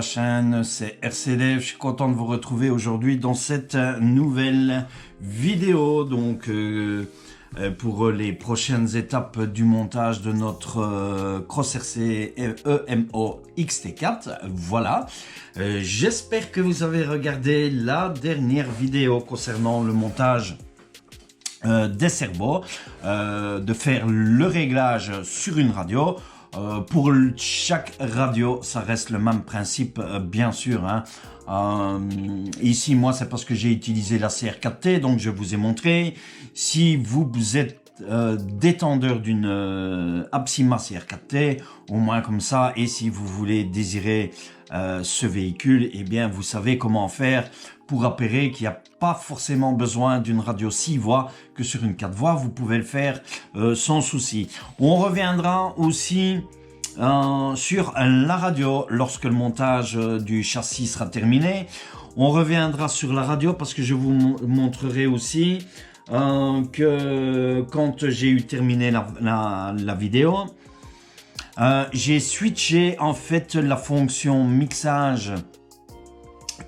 la chaîne, c'est RCDF. Je suis content de vous retrouver aujourd'hui dans cette nouvelle vidéo. Donc, pour les prochaines étapes du montage de notre Cross RC EMO XT4. Voilà. J'espère que vous avez regardé la dernière vidéo concernant le montage des servos, de faire le réglage sur une radio. Pour chaque radio, ça reste le même principe, bien sûr. Hein. Ici, moi, c'est parce que j'ai utilisé la CR4T, donc je vous ai montré. Si vous êtes détendeur d'une Apsima CR4T, au moins comme ça, et si vous voulez désirer ce véhicule, eh bien, vous savez comment faire pour appairer qu'il n'y a pas forcément besoin d'une radio 6 voies que sur une 4 voies. Vous pouvez le faire sans souci. On reviendra aussi sur la radio lorsque le montage du châssis sera terminé. On reviendra sur la radio parce que je vous montrerai aussi que quand j'ai eu terminé la vidéo, j'ai switché en fait la fonction mixage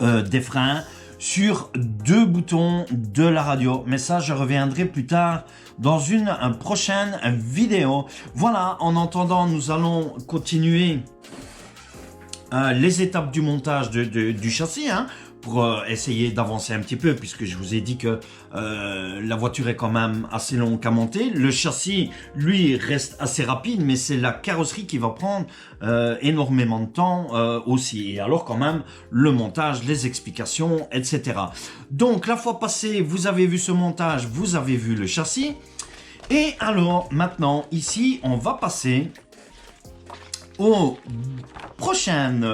des freins sur deux boutons de la radio. Mais ça, je reviendrai plus tard dans une prochaine vidéo. Voilà, en attendant, nous allons continuer les étapes du montage du châssis, hein, pour essayer d'avancer un petit peu, puisque je vous ai dit que la voiture est quand même assez longue à monter. Le châssis, lui, reste assez rapide, mais c'est la carrosserie qui va prendre énormément de temps aussi. Et alors quand même, le montage, les explications, etc. Donc, la fois passée, vous avez vu ce montage, vous avez vu le châssis. Et alors, maintenant, ici, on va passer aux prochaines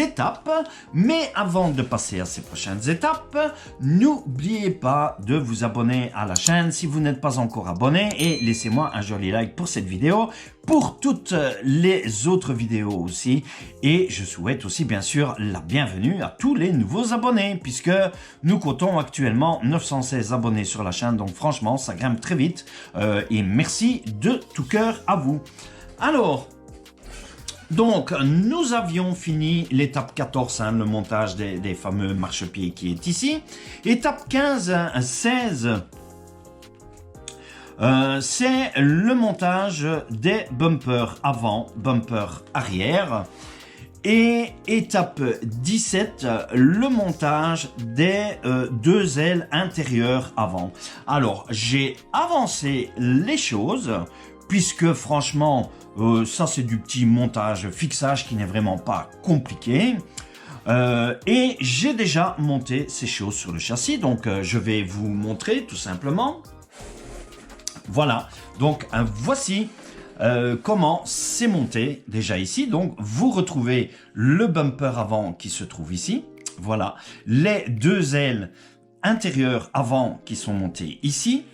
étapes. Mais avant de passer à ces prochaines étapes, n'oubliez pas de vous abonner à la chaîne si vous n'êtes pas encore abonné, et laissez-moi un joli like pour cette vidéo, pour toutes les autres vidéos aussi. Et je souhaite aussi bien sûr la bienvenue à tous les nouveaux abonnés, puisque nous comptons actuellement 916 abonnés sur la chaîne, donc franchement ça grimpe très vite, et merci de tout cœur à vous. Alors, donc, nous avions fini l'étape 14, hein, le montage des fameux marchepieds qui est ici. Étape 15, 16, c'est le montage des bumpers avant, bumpers arrière. Et étape 17, le montage des deux ailes intérieures avant. Alors, j'ai avancé les choses, puisque franchement, ça c'est du petit montage fixage qui n'est vraiment pas compliqué. Et j'ai déjà monté ces choses sur le châssis, donc je vais vous montrer tout simplement. Voilà, donc voici comment c'est monté déjà ici. Donc vous retrouvez le bumper avant qui se trouve ici. Voilà, les deux ailes intérieures avant qui sont montées ici.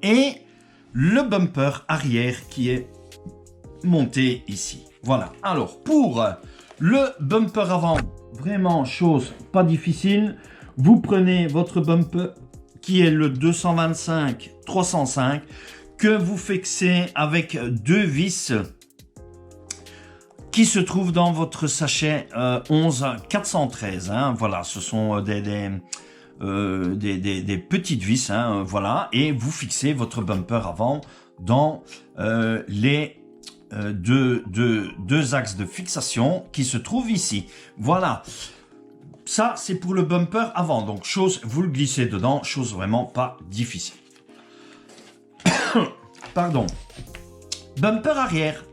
Et le bumper arrière qui est monté ici. Voilà. Alors, pour le bumper avant, vraiment chose pas difficile. Vous prenez votre bumper qui est le 225-305 que vous fixez avec deux vis qui se trouvent dans votre sachet 11-413. Hein. Voilà, ce sont des petites vis, hein, voilà, et vous fixez votre bumper avant dans les deux axes de fixation qui se trouvent ici. Voilà, ça c'est pour le bumper avant, donc chose, vous le glissez dedans, chose vraiment pas difficile. Pardon. Bumper arrière,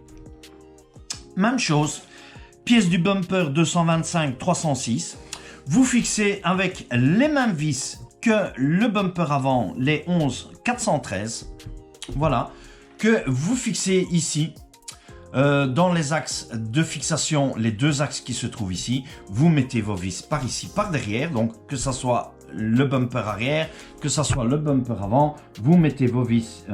même chose, pièce du bumper 225-306. Vous fixez avec les mêmes vis que le bumper avant, les 11-413, voilà, que vous fixez ici, dans les axes de fixation, les deux axes qui se trouvent ici, vous mettez vos vis par ici, par derrière, donc que ça soit le bumper arrière, que ça soit le bumper avant, vous mettez vos vis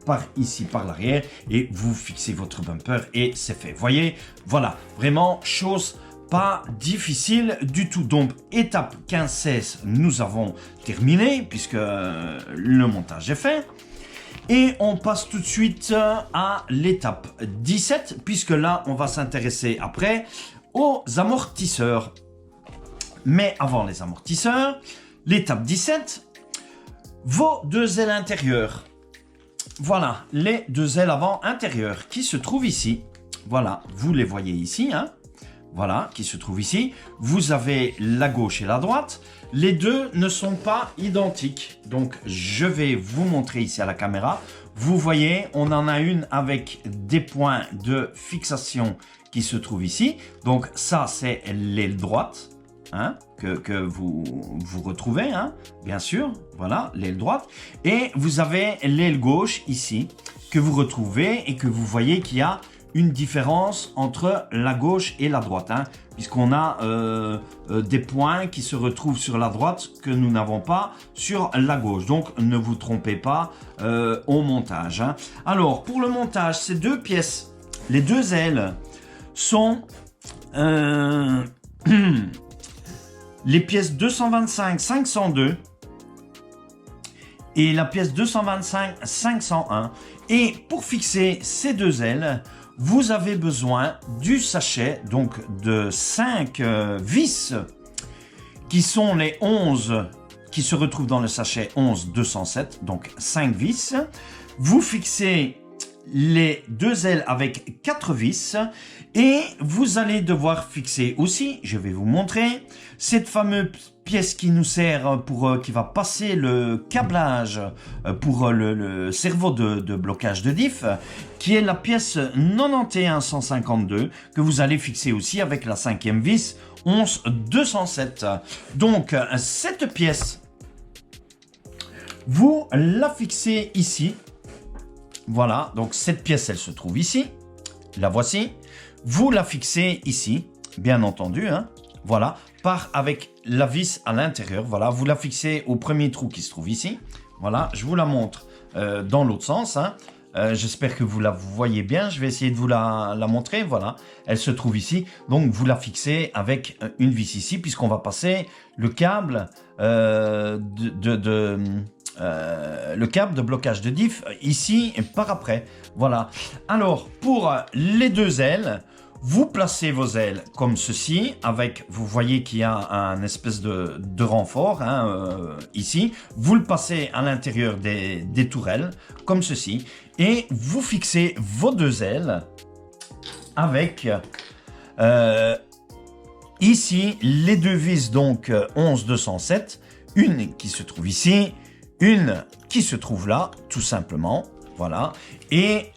par ici, par l'arrière, et vous fixez votre bumper, et c'est fait. Voyez, voilà, vraiment, chose pas difficile du tout. Donc, étape 15-16, nous avons terminé, puisque le montage est fait. Et on passe tout de suite à l'étape 17, puisque là, on va s'intéresser après aux amortisseurs. Mais avant les amortisseurs, l'étape 17, vos deux ailes intérieures. Voilà, les deux ailes avant intérieures qui se trouvent ici. Voilà, vous les voyez ici, hein. Voilà, qui se trouvent ici. Vous avez la gauche et la droite. Les deux ne sont pas identiques. Donc, je vais vous montrer ici à la caméra. Vous voyez, on en a une avec des points de fixation qui se trouvent ici. Donc, ça, c'est l'aile droite. Hein, que vous retrouvez, hein, bien sûr, voilà, l'aile droite. Et vous avez l'aile gauche ici, que vous retrouvez et que vous voyez qu'il y a une différence entre la gauche et la droite, hein, puisqu'on a des points qui se retrouvent sur la droite que nous n'avons pas sur la gauche. Donc, ne vous trompez pas au montage. Hein. Alors, pour le montage, ces deux pièces, les deux ailes, sont... les pièces 225-502 et la pièce 225-501. Et pour fixer ces deux ailes, vous avez besoin du sachet, donc de 5 vis, qui sont les 11 qui se retrouvent dans le sachet 11-207, donc 5 vis. Vous fixez les deux ailes avec 4 vis et vous allez devoir fixer aussi, je vais vous montrer, cette fameuse pièce qui nous sert pour, qui va passer le câblage pour le cerveau de blocage de diff, qui est la pièce 91-152 que vous allez fixer aussi avec la 5e vis 11-207. Donc cette pièce, vous la fixez ici. Voilà, donc cette pièce, elle se trouve ici. La voici. Vous la fixez ici, bien entendu. Hein, voilà, avec la vis à l'intérieur. Voilà, vous la fixez au premier trou qui se trouve ici. Voilà, je vous la montre dans l'autre sens. Hein. J'espère que vous la voyez bien. Je vais essayer de vous la montrer. Voilà, elle se trouve ici. Donc, vous la fixez avec une vis ici, puisqu'on va passer le câble le câble de blocage de diff ici et par après. Voilà. Alors, pour les deux ailes, vous placez vos ailes comme ceci, avec, vous voyez qu'il y a un espèce de renfort hein, ici. Vous le passez à l'intérieur des tourelles, comme ceci, et vous fixez vos deux ailes avec ici les deux vis, donc 11-207, une qui se trouve ici, une qui se trouve là, tout simplement, voilà, et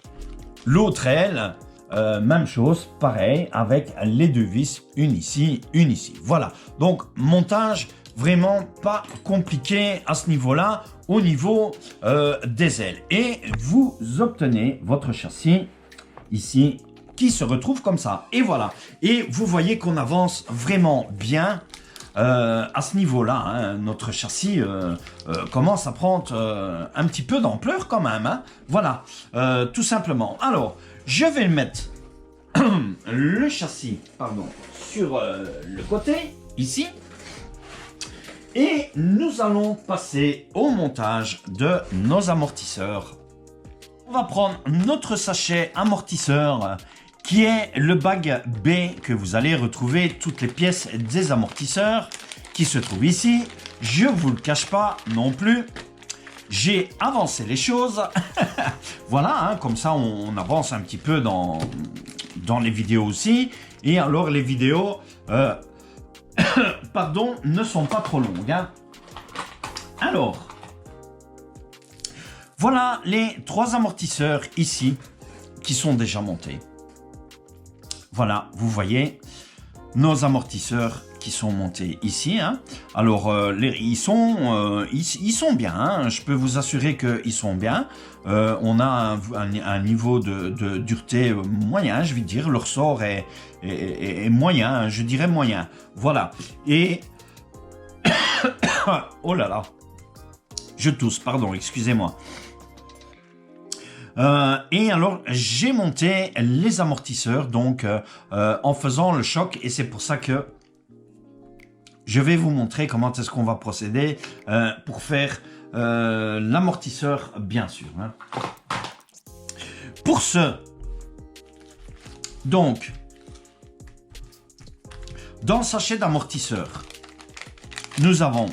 l'autre aile, même chose, pareil, avec les deux vis, une ici, voilà. Donc, montage vraiment pas compliqué à ce niveau-là, au niveau des ailes. Et vous obtenez votre châssis ici, qui se retrouve comme ça, et voilà. Et vous voyez qu'on avance vraiment bien. À ce niveau-là, hein, notre châssis commence à prendre un petit peu d'ampleur quand même. Hein. Voilà, tout simplement. Alors, je vais mettre le châssis sur le côté, ici. Et nous allons passer au montage de nos amortisseurs. On va prendre notre sachet amortisseur qui est le bag B que vous allez retrouver toutes les pièces des amortisseurs qui se trouvent ici. Je ne vous le cache pas non plus. J'ai avancé les choses. Voilà, hein, comme ça on avance un petit peu dans les vidéos aussi. Et alors les vidéos pardon, ne sont pas trop longues. Hein. Alors, voilà les 3 amortisseurs ici qui sont déjà montés. Voilà, vous voyez nos amortisseurs qui sont montés ici. Hein. Alors, ils sont bien. Hein. Je peux vous assurer qu'ils sont bien. On a un niveau de dureté moyen, je vais dire. Le ressort est moyen, je dirais moyen. Voilà. Et... oh là là. Je tousse, pardon, excusez-moi. Et alors, j'ai monté les amortisseurs donc en faisant le choc, et c'est pour ça que je vais vous montrer comment est-ce qu'on va procéder pour faire l'amortisseur, bien sûr. Hein. Pour ce, donc, Dans le sachet d'amortisseur, nous avons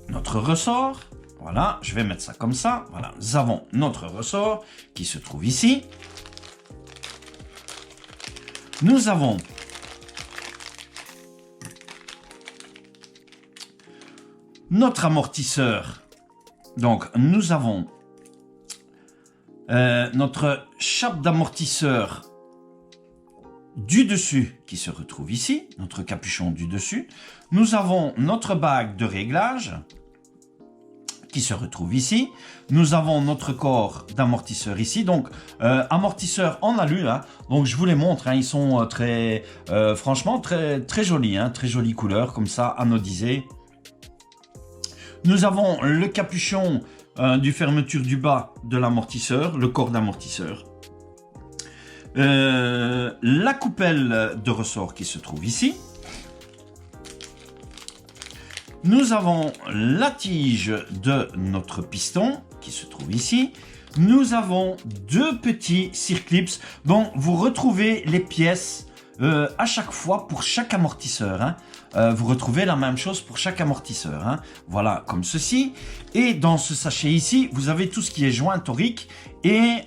notre ressort. Voilà, je vais mettre ça comme ça. Voilà, nous avons notre ressort qui se trouve ici. Nous avons notre amortisseur. Donc, nous avons notre chape d'amortisseur du dessus qui se retrouve ici, notre capuchon du dessus. Nous avons notre bague de réglage qui se retrouve ici. Nous avons notre corps d'amortisseur ici. Donc, amortisseur en alu. Hein. Donc, je vous les montre. Hein. Ils sont très, franchement, très jolis. Hein. Très jolie couleur, comme ça, anodisé. Nous avons le capuchon du fermeture du bas de l'amortisseur, le corps d'amortisseur. La coupelle de ressort qui se trouve ici. Nous avons la tige de notre piston qui se trouve ici. Nous avons deux petits circlips dont vous retrouvez les pièces à chaque fois pour chaque amortisseur. Hein. Vous retrouvez la même chose pour chaque amortisseur. Hein. Voilà, comme ceci. Et dans ce sachet ici, vous avez tout ce qui est joint torique et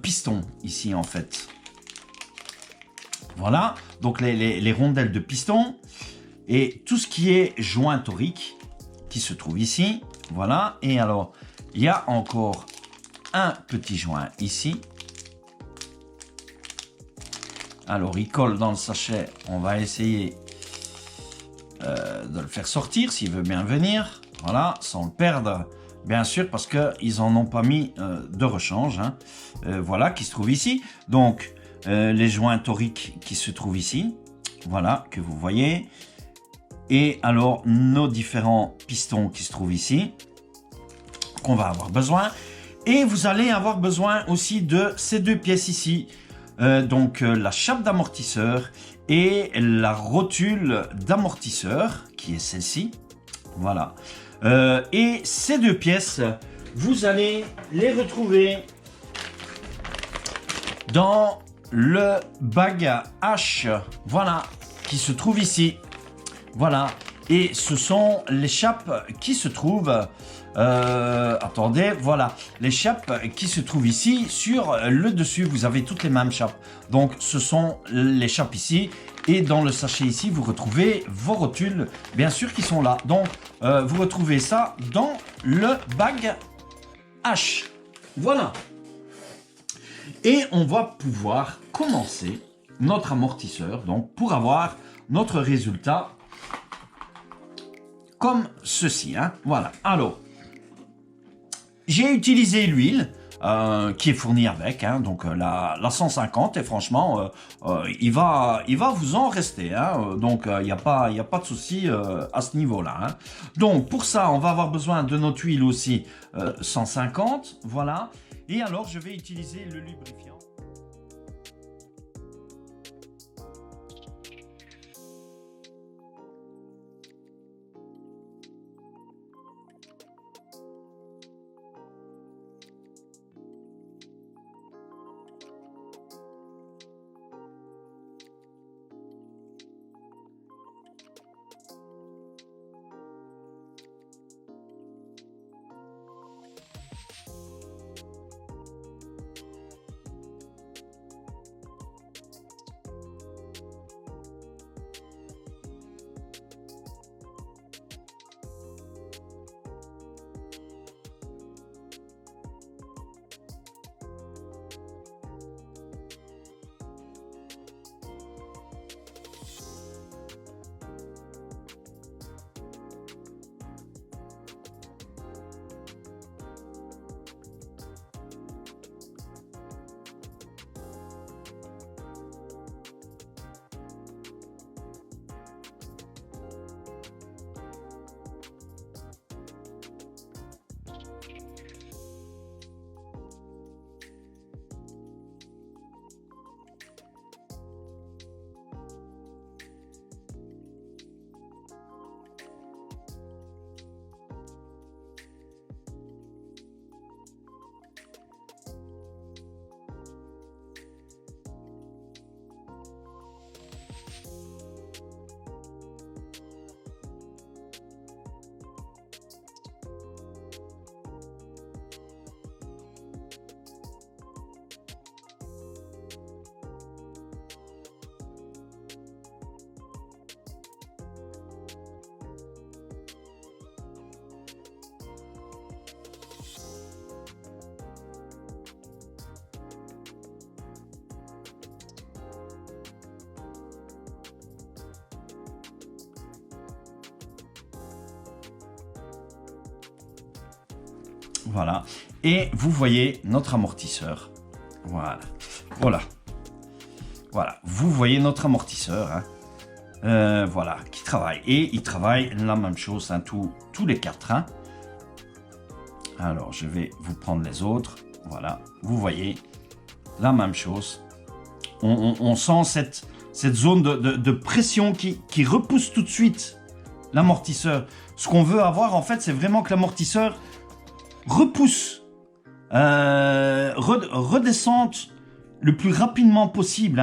piston ici en fait. Voilà, donc les rondelles de piston et tout ce qui est joint torique qui se trouve ici. Voilà, et alors, il y a encore un petit joint ici. Alors, il colle dans le sachet. On va essayer de le faire sortir s'il veut bien venir. Voilà, sans le perdre, bien sûr, parce qu'ils n'en ont pas mis de rechange. Hein. Voilà, qui se trouve ici. Donc, les joints toriques qui se trouvent ici. Voilà, que vous voyez. Et alors, nos différents pistons qui se trouvent ici, qu'on va avoir besoin. Et vous allez avoir besoin aussi de ces deux pièces ici. Donc, la chape d'amortisseur et la rotule d'amortisseur, qui est celle-ci. Voilà. Et ces deux pièces, vous allez les retrouver dans le bag H, voilà, qui se trouve ici. Voilà, et ce sont les chapes qui se trouvent, attendez, voilà, les chapes qui se trouvent ici sur le dessus, vous avez toutes les mêmes chapes. Donc ce sont les chapes ici, et dans le sachet ici, vous retrouvez vos rotules, bien sûr, qui sont là. Donc vous retrouvez ça dans le bag H. Voilà. Et on va pouvoir commencer notre amortisseur, donc pour avoir notre résultat comme ceci. Hein. Voilà. Alors, j'ai utilisé l'huile qui est fournie avec, hein, donc la 150, et franchement, il va vous en rester. Hein, donc, il n'y a pas de souci à ce niveau-là. Hein. Donc, pour ça, on va avoir besoin de notre huile aussi 150. Voilà. Et alors, je vais utiliser le lubrifiant. Voilà. Et vous voyez notre amortisseur. Voilà. Voilà. Voilà. Vous voyez notre amortisseur. Hein. Voilà. Qui travaille. Et il travaille la même chose, hein, tous les quatre. Hein. Alors, je vais vous prendre les autres. Voilà. Vous voyez la même chose. On sent cette zone de pression qui repousse tout de suite l'amortisseur. Ce qu'on veut avoir, en fait, c'est vraiment que l'amortisseur repousse, redescende le plus rapidement possible.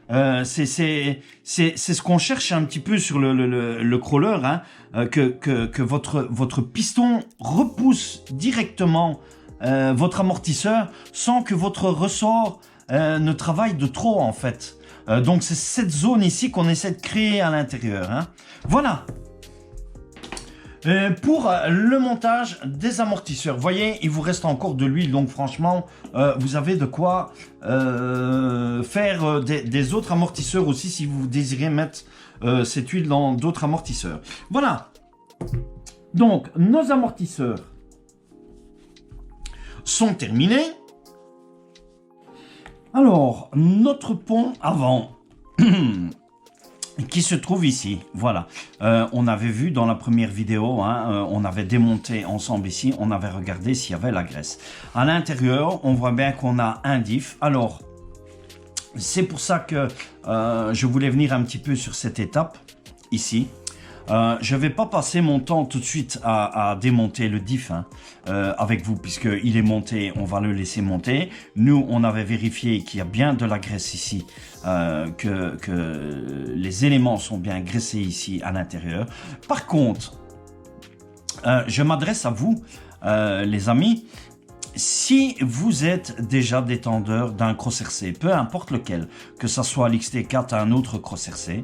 Hein. C'est ce qu'on cherche un petit peu sur le crawler, hein, que votre piston repousse directement votre amortisseur sans que votre ressort ne travaille de trop, en fait. Donc c'est cette zone ici qu'on essaie de créer à l'intérieur. Hein. Voilà. Pour le montage des amortisseurs, vous voyez, il vous reste encore de l'huile, donc franchement, vous avez de quoi faire des autres amortisseurs aussi si vous désirez mettre cette huile dans d'autres amortisseurs. Voilà. Donc, nos amortisseurs sont terminés. Alors, notre pont avant qui se trouve ici, voilà. On avait vu dans la première vidéo, hein, on avait démonté ensemble ici, on avait regardé s'il y avait la graisse. À l'intérieur, on voit bien qu'on a un diff. Alors, c'est pour ça que je voulais venir un petit peu sur cette étape, ici. Je ne vais pas passer mon temps tout de suite à démonter le diff, hein, avec vous, puisqu'il est monté, on va le laisser monter. Nous, on avait vérifié qu'il y a bien de la graisse ici, que les éléments sont bien graissés ici à l'intérieur. Par contre, je m'adresse à vous, les amis. Si vous êtes déjà détendeur d'un Cross RC, peu importe lequel, que ce soit l'XT4 ou un autre Cross RC,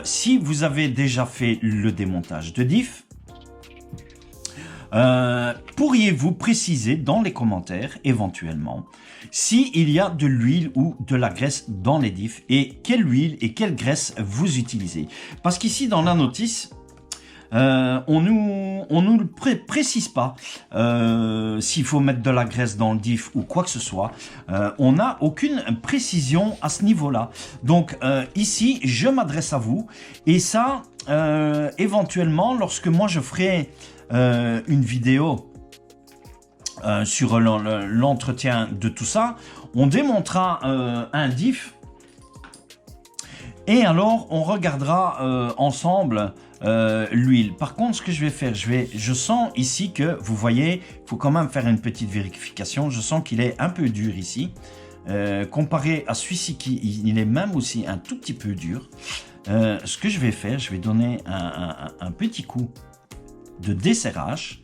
si vous avez déjà fait le démontage de diff, pourriez-vous préciser dans les commentaires éventuellement s'il y a de l'huile ou de la graisse dans les diffs et quelle huile et quelle graisse vous utilisez? Parce qu'ici dans la notice, on nous précise pas s'il faut mettre de la graisse dans le diff ou quoi que ce soit. On n'a aucune précision à ce niveau-là. Donc ici, je m'adresse à vous et ça, éventuellement, lorsque moi je ferai une vidéo sur l'entretien de tout ça, on démontera un diff et alors on regardera ensemble l'huile. Par contre, ce que je vais faire, je sens ici que, vous voyez, il faut quand même faire une petite vérification. Je sens qu'il est un peu dur ici. Comparé à celui-ci, il est même aussi un tout petit peu dur. Ce que je vais faire, je vais donner un petit coup de desserrage.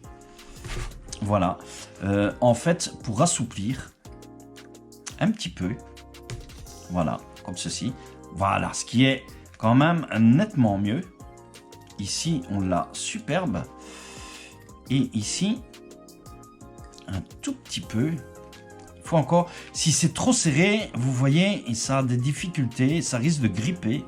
Voilà. En fait, pour assouplir un petit peu. Voilà, comme ceci. Voilà, ce qui est quand même nettement mieux. Ici, on l'a superbe. Et ici, un tout petit peu. Il faut encore... Si c'est trop serré, vous voyez, ça a des difficultés. Ça risque de gripper.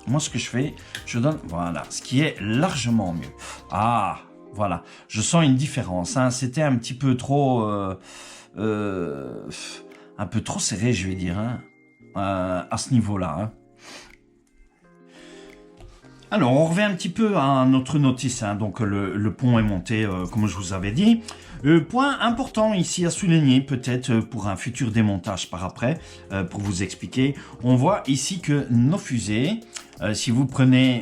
Moi, ce que je fais, je donne... Voilà, ce qui est largement mieux. Ah, voilà. Je sens une différence. Hein. C'était un petit peu trop... un peu trop serré, je vais dire. Hein, à ce niveau-là. Hein. Alors, on revient un petit peu à notre notice, hein. Donc le pont est monté, comme je vous avais dit. Point important ici à souligner, peut-être pour un futur démontage par après, pour vous expliquer. On voit ici que nos fusées, si vous prenez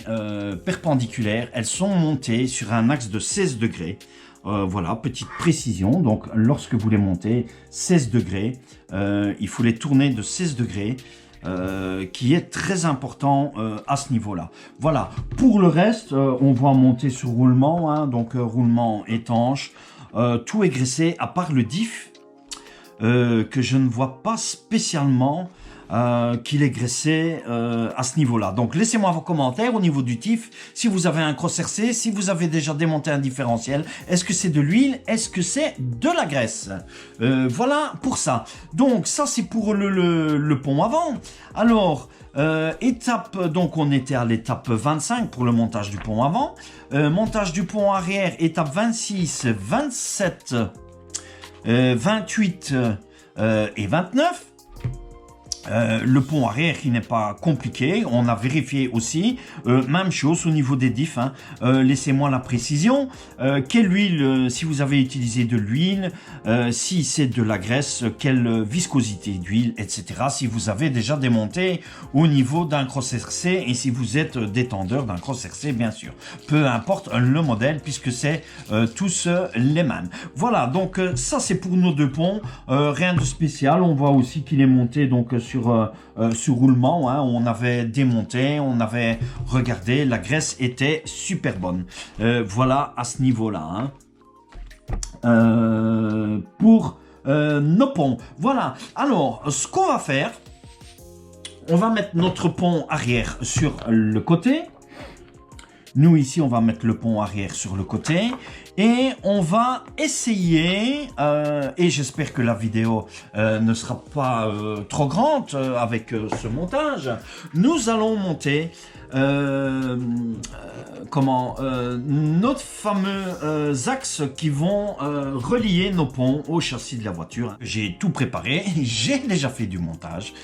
perpendiculaires, elles sont montées sur un axe de 16 degrés. Voilà, petite précision. Donc, lorsque vous les montez, 16 degrés, il faut les tourner de 16 degrés. Qui est très important à ce niveau-là. Voilà, pour le reste, on voit monter sur roulement, hein, donc roulement étanche, tout est graissé, à part le diff, que je ne vois pas spécialement qu'il est graissé à ce niveau-là. Donc laissez-moi vos commentaires au niveau du tif, si vous avez un cross RC, si vous avez déjà démonté un différentiel, est-ce que c'est de l'huile, est-ce que c'est de la graisse? Voilà pour ça. Donc ça c'est pour le pont avant. Alors étape, donc on était à l'étape 25 pour le montage du pont avant. Montage du pont arrière, étape 26, 27, 28 et 29. Le pont arrière qui n'est pas compliqué, on a vérifié aussi, même chose au niveau des diffs, hein. Laissez-moi la précision, quelle huile, si vous avez utilisé de l'huile, si c'est de la graisse, quelle viscosité d'huile, etc. Si vous avez déjà démonté au niveau d'un cross RC et si vous êtes détendeur d'un cross RC bien sûr, peu importe le modèle puisque c'est tous les mêmes. Voilà, donc ça c'est pour nos deux ponts, rien de spécial, on voit aussi qu'il est monté donc sur roulement, hein. On avait démonté, on avait regardé, la graisse était super bonne. Voilà à ce niveau-là, hein. Pour nos ponts. Voilà, alors ce qu'on va faire, on va mettre notre pont arrière sur le côté. Nous ici, on va mettre le pont arrière sur le côté et on va essayer, et j'espère que la vidéo ne sera pas trop grande avec ce montage, nous allons monter notre fameux axes qui vont relier nos ponts au châssis de la voiture. J'ai tout préparé, j'ai déjà fait du montage.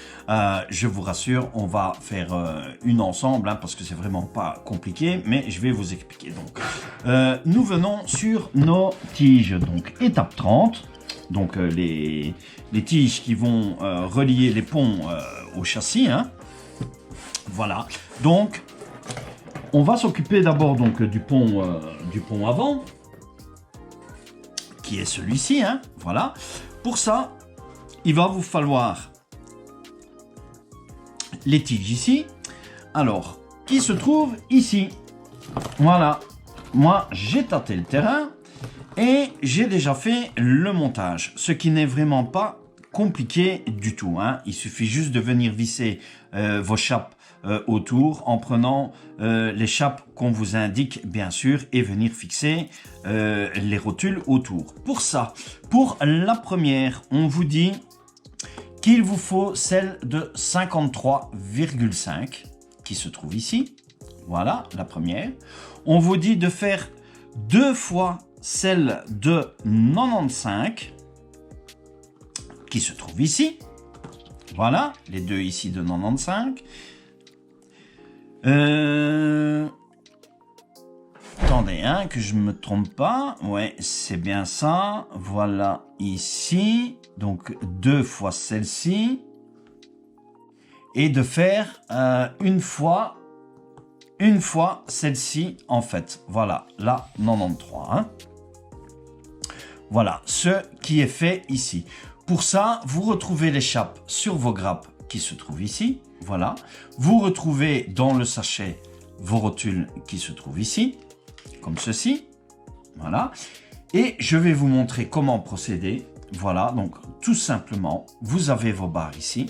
Je vous rassure, on va faire une ensemble, hein, parce que c'est vraiment pas compliqué, mais je vais vous expliquer. Donc, nous venons sur nos tiges. Donc, étape 30. Donc, les tiges qui vont relier les ponts au châssis, hein. Voilà, donc on va s'occuper d'abord donc du pont avant, qui est celui-ci, hein, voilà. Pour ça, il va vous falloir les tiges ici, alors, qui se trouvent ici. Voilà, moi j'ai tâté le terrain et j'ai déjà fait le montage, ce qui n'est vraiment pas compliqué du tout, hein. Il suffit juste de venir visser vos chapes autour en prenant les chapes qu'on vous indique bien sûr et venir fixer les rotules autour. Pour ça, pour la première, on vous dit qu'il vous faut celle de 53,5 qui se trouve ici. Voilà la première. On vous dit de faire 2 fois celle de 95 qui se trouve ici. Voilà, les deux ici de 95. Attendez, hein, que je me trompe pas. Ouais, c'est bien ça. Voilà ici. Donc 2 fois celle-ci. Et de faire une fois celle-ci en fait. Voilà, la 93. Hein. Voilà, ce qui est fait ici. Pour ça, vous retrouvez l'échappe sur vos grappes qui se trouvent ici. Voilà. Vous retrouvez dans le sachet vos rotules qui se trouvent ici, comme ceci. Voilà. Et je vais vous montrer comment procéder. Voilà, donc tout simplement, vous avez vos barres ici.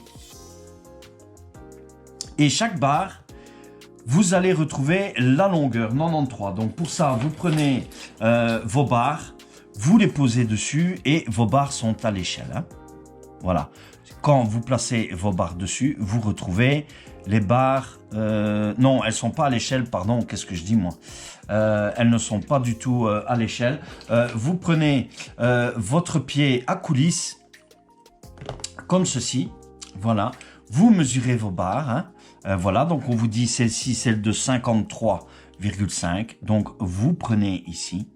Et chaque barre, vous allez retrouver la longueur 93. Donc pour ça, vous prenez vos barres, vous les posez dessus et vos barres sont à l'échelle. Hein. Voilà. Quand vous placez vos barres dessus, vous retrouvez les barres... non, elles ne sont pas à l'échelle, pardon, qu'est-ce que je dis moi? Elles ne sont pas du tout à l'échelle. Vous prenez votre pied à coulisse, comme ceci. Voilà. Vous mesurez vos barres. Hein. Voilà, donc on vous dit celle-ci, celle de 53,5. Donc vous prenez ici.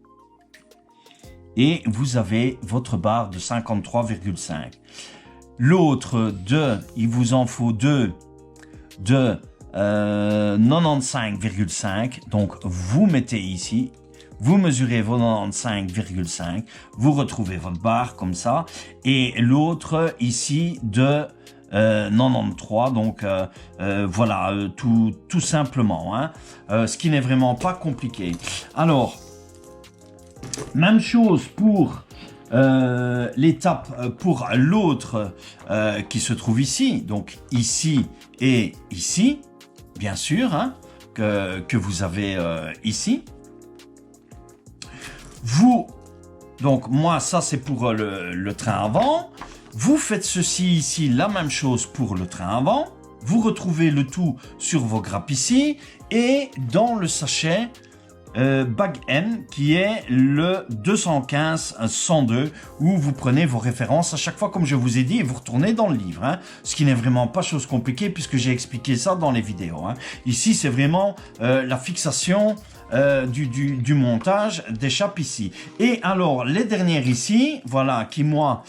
Et vous avez votre barre de 53,5. L'autre il vous en faut deux de 95,5. Donc vous mettez ici, vous mesurez vos 95,5, vous retrouvez votre barre comme ça. Et l'autre ici de 93, donc voilà, tout simplement, hein, ce qui n'est vraiment pas compliqué. Alors, même chose pour l'étape pour l'autre qui se trouve ici, donc ici et ici, bien sûr, hein, que vous avez ici. Donc moi, ça c'est pour le train avant. Vous faites ceci ici, la même chose pour le train avant. Vous retrouvez le tout sur vos grappes ici et dans le sachet Bag N qui est le 215-102 où vous prenez vos références à chaque fois comme je vous ai dit et vous retournez dans le livre, hein, ce qui n'est vraiment pas chose compliquée puisque j'ai expliqué ça dans les vidéos, hein. Ici c'est vraiment la fixation du montage des chapes ici. Et alors les dernières ici, voilà, qui moi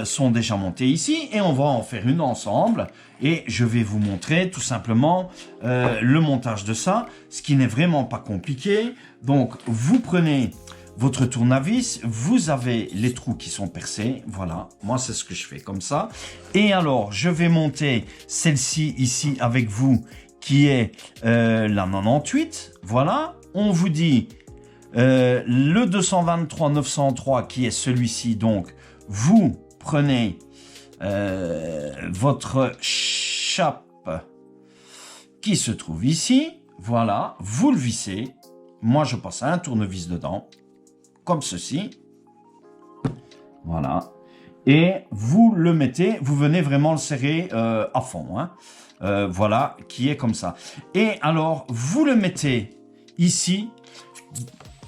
sont déjà montées ici et on va en faire une ensemble et je vais vous montrer tout simplement le montage de ça, ce qui n'est vraiment pas compliqué. Donc vous prenez votre tournevis, vous avez les trous qui sont percés, voilà, moi c'est ce que je fais comme ça. Et alors je vais monter celle-ci ici avec vous qui est la 98, voilà. On vous dit le 223-903 qui est celui-ci, donc vous prenez votre chape qui se trouve ici, voilà, vous le vissez, moi je passe un tournevis dedans, comme ceci, voilà, et vous le mettez, vous venez vraiment le serrer à fond, hein, voilà, qui est comme ça. Et alors, vous le mettez ici,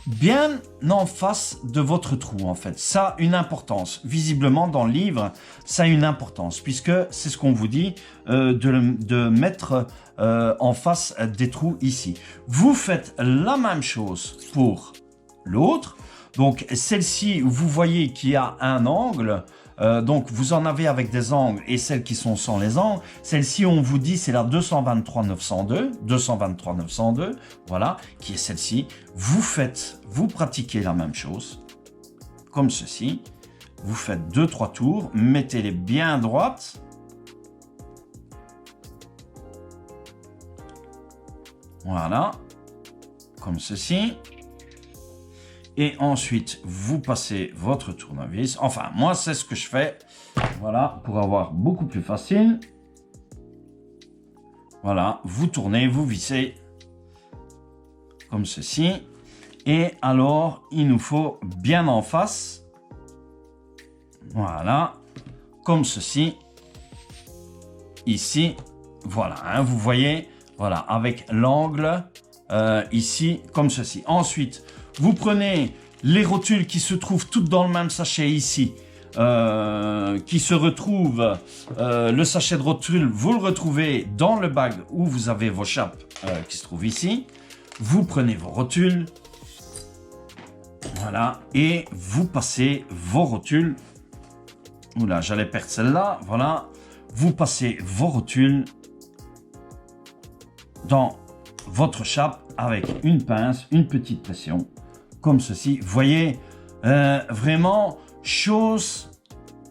bien en face de votre trou en fait. Ça a une importance. Visiblement dans le livre, ça a une importance puisque c'est ce qu'on vous dit de mettre en face des trous ici. Vous faites la même chose pour l'autre. Donc celle-ci, vous voyez qu'il y a un angle. Donc vous en avez avec des angles et celles qui sont sans les angles. Celle-ci, on vous dit, c'est la 223-902, voilà, qui est celle-ci. Vous pratiquez la même chose, comme ceci. Vous faites 2-3 tours, mettez-les bien droites. Voilà, comme ceci. Et ensuite, vous passez votre tournevis. Enfin, moi, c'est ce que je fais. Voilà, pour avoir beaucoup plus facile. Voilà, vous tournez, vous vissez. Comme ceci. Et alors, il nous faut bien en face. Voilà, comme ceci. Ici, voilà, hein, vous voyez. Voilà, avec l'angle ici, comme ceci. Ensuite, vous prenez les rotules qui se trouvent toutes dans le même sachet ici, qui se retrouvent, le sachet de rotules, vous le retrouvez dans le bag où vous avez vos chapes qui se trouvent ici. Vous prenez vos rotules, voilà, et vous passez vos rotules. Oula, j'allais perdre celle-là, voilà. Vous passez vos rotules dans votre chape avec une pince, une petite pression. Comme ceci, vous voyez, vraiment, chose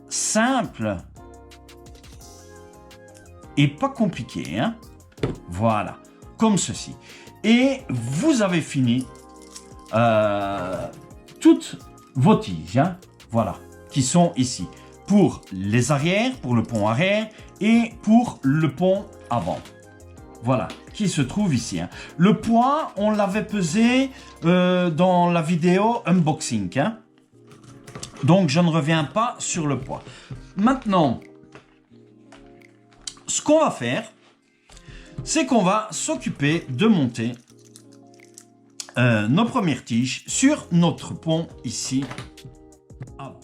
simple et pas compliquée, hein. Voilà, comme ceci. Et vous avez fini toutes vos tiges, hein, voilà, qui sont ici. Pour les arrières, pour le pont arrière et pour le pont avant. Voilà, qui se trouve ici, hein. Le poids, on l'avait pesé dans la vidéo unboxing, hein. Donc, je ne reviens pas sur le poids. Maintenant, ce qu'on va faire, c'est qu'on va s'occuper de monter nos premières tiges sur notre pont ici. Avant.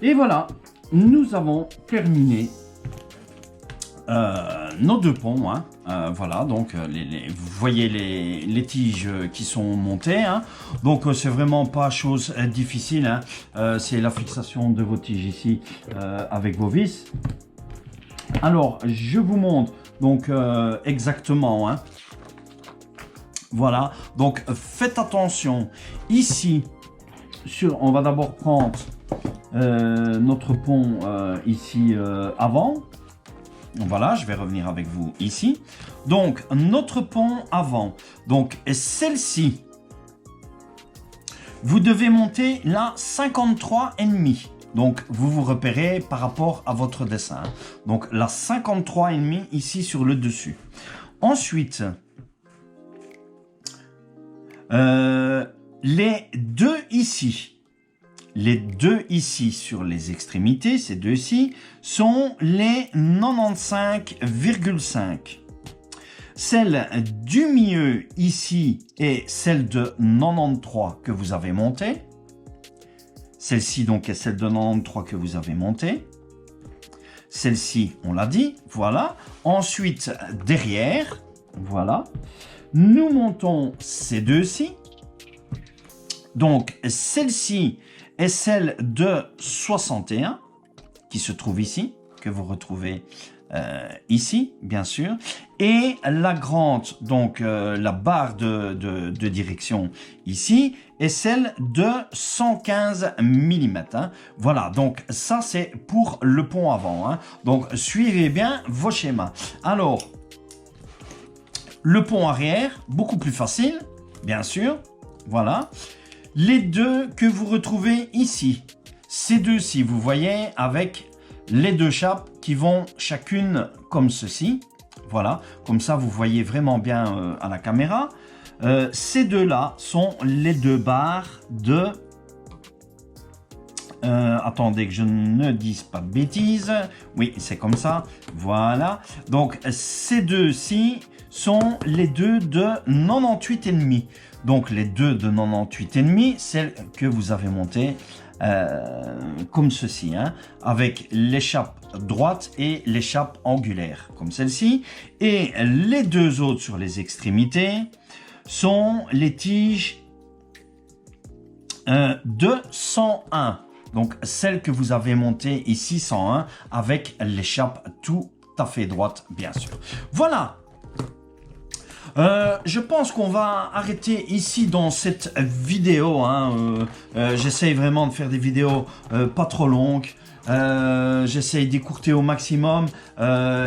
Et voilà, nous avons terminé nos deux ponts. Hein. Voilà, donc vous voyez les tiges qui sont montées. Hein. Donc c'est vraiment pas chose difficile. Hein. C'est la fixation de vos tiges ici avec vos vis. Alors, je vous montre donc exactement. Hein. Voilà, donc faites attention. Ici, on va d'abord prendre notre pont ici avant. Voilà, je vais revenir avec vous ici. Donc, notre pont avant. Donc, celle-ci, vous devez monter la 53,5. Donc, vous vous repérez par rapport à votre dessin. Donc, la 53,5 ici sur le dessus. Ensuite, les deux ici. Les deux ici sur les extrémités, ces deux-ci, sont les 95,5. Celle du milieu ici est celle de 93 que vous avez montée. Celle-ci donc est celle de 93 que vous avez montée. Celle-ci, on l'a dit, voilà. Ensuite, derrière, voilà. Nous montons ces deux-ci. Donc, celle-ci est celle de 61 qui se trouve ici, que vous retrouvez ici, bien sûr. Et la grande, donc la barre de direction ici, est celle de 115 mm. Hein. Voilà, donc ça c'est pour le pont avant. Hein. Donc suivez bien vos schémas. Alors, le pont arrière, beaucoup plus facile, bien sûr. Voilà. Les deux que vous retrouvez ici, ces deux-ci, vous voyez, avec les deux chapes qui vont chacune comme ceci. Voilà, comme ça vous voyez vraiment bien à la caméra. Ces deux-là sont les deux barres de... attendez que je ne dise pas de bêtises. Oui, c'est comme ça. Voilà. Donc, ces deux-ci sont les deux de 98,5. Donc, les deux de 98,5, celles que vous avez montées comme ceci, hein, avec l'échappe droite et l'échappe angulaire, comme celle-ci. Et les deux autres sur les extrémités sont les tiges de 101. Donc, celle que vous avez montée ici, 101, avec l'échappe tout à fait droite, bien sûr. Voilà. Je pense qu'on va arrêter ici dans cette vidéo. Hein. J'essaye vraiment de faire des vidéos pas trop longues. J'essaye d'écourter au maximum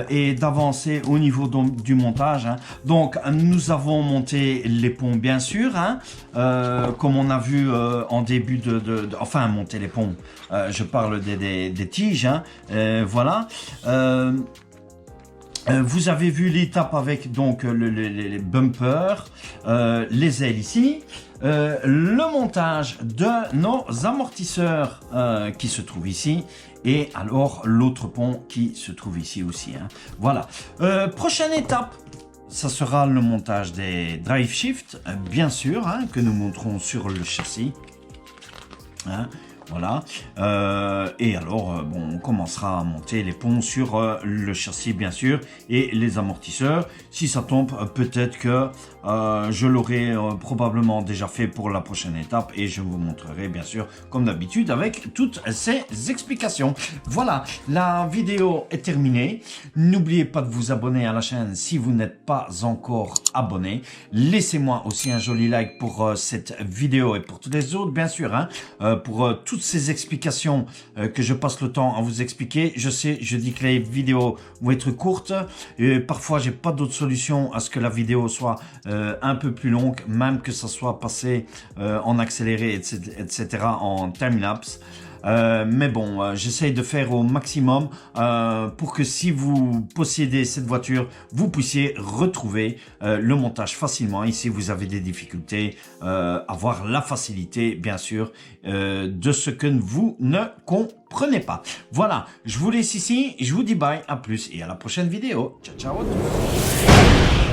et d'avancer au niveau du montage. Hein. Donc, nous avons monté les ponts, bien sûr, hein, comme on a vu en début enfin, monter les ponts. Je parle des tiges. Hein, voilà. Vous avez vu l'étape avec donc les bumpers, les ailes ici, le montage de nos amortisseurs qui se trouvent ici, et alors l'autre pont qui se trouve ici aussi. Hein. Voilà. Prochaine étape, ça sera le montage des drive shifts, bien sûr, hein, que nous montrons sur le châssis. Hein. Voilà, et alors bon, on commencera à monter les ponts sur le châssis bien sûr et les amortisseurs. Si ça tombe, peut-être que je l'aurai probablement déjà fait pour la prochaine étape et je vous montrerai bien sûr comme d'habitude avec toutes ces explications. Voilà, la vidéo est terminée. N'oubliez pas de vous abonner à la chaîne si vous n'êtes pas encore abonné. Laissez-moi aussi un joli like pour cette vidéo et pour toutes les autres bien sûr, hein, pour toutes ces explications que je passe le temps à vous expliquer. Je sais, je dis que les vidéos vont être courtes et parfois j'ai pas d'autre solution à ce que la vidéo soit un peu plus longue, même que ça soit passé en accéléré, etc. en time-lapse. Mais bon, j'essaye de faire au maximum pour que si vous possédez cette voiture, vous puissiez retrouver le montage facilement. Et si vous avez des difficultés, avoir la facilité, bien sûr, de ce que vous ne comprenez pas. Voilà, je vous laisse ici, je vous dis bye, à plus et à la prochaine vidéo. Ciao, ciao à tous.